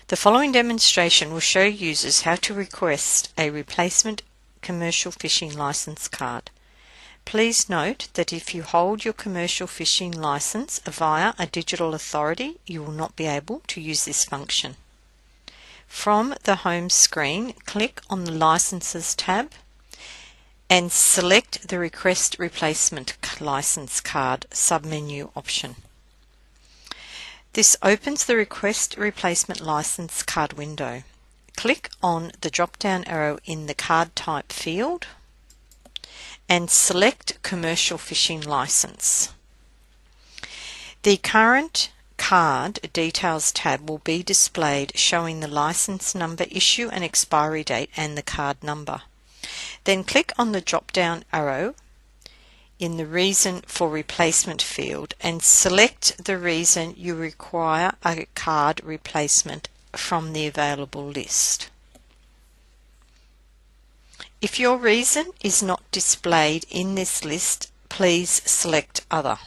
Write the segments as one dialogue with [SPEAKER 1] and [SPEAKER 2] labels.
[SPEAKER 1] The following demonstration will show users how to request a replacement commercial fishing license card. Please note that if you hold your commercial fishing license via a digital authority, you will not be able to use this function. From the home screen, click on the Licenses tab and select the Request Replacement License Card submenu option. This opens the Request Replacement License Card window. Click on the drop-down arrow in the Card Type field and select Commercial Fishing License. The Current Card Details tab will be displayed showing the license number, issue and expiry date and the card number. Then click on the drop-down arrow in the Reason for Replacement field and select the reason you require a card replacement from the available list. If your reason is not displayed in this list, please select Other.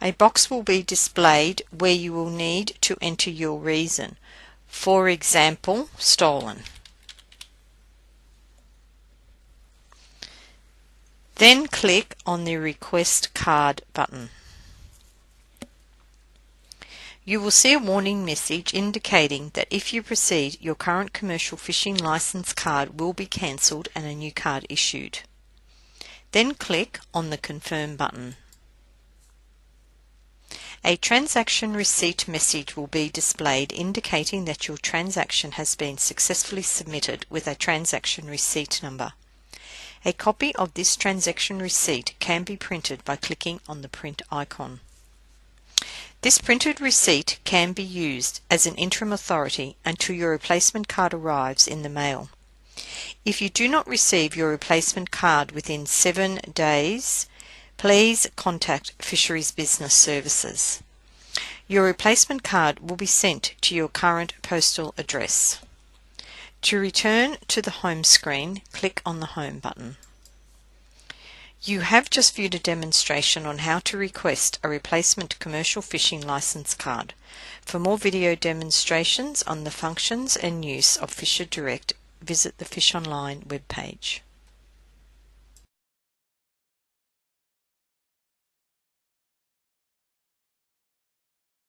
[SPEAKER 1] A box will be displayed where you will need to enter your reason. For example, stolen. Then click on the Request Card button. You will see a warning message indicating that if you proceed, your current commercial fishing license card will be cancelled and a new card issued. Then click on the Confirm button. A transaction receipt message will be displayed indicating that your transaction has been successfully submitted with a transaction receipt number. A copy of this transaction receipt can be printed by clicking on the print icon. This printed receipt can be used as an interim authority until your replacement card arrives in the mail. If you do not receive your replacement card within 7 days, please contact Fisheries Business Services. Your replacement card will be sent to your current postal address. To return to the home screen, click on the Home button. You have just viewed a demonstration on how to request a replacement commercial fishing license card. For more video demonstrations on the functions and use of Fisher Direct, visit the FishOnline webpage.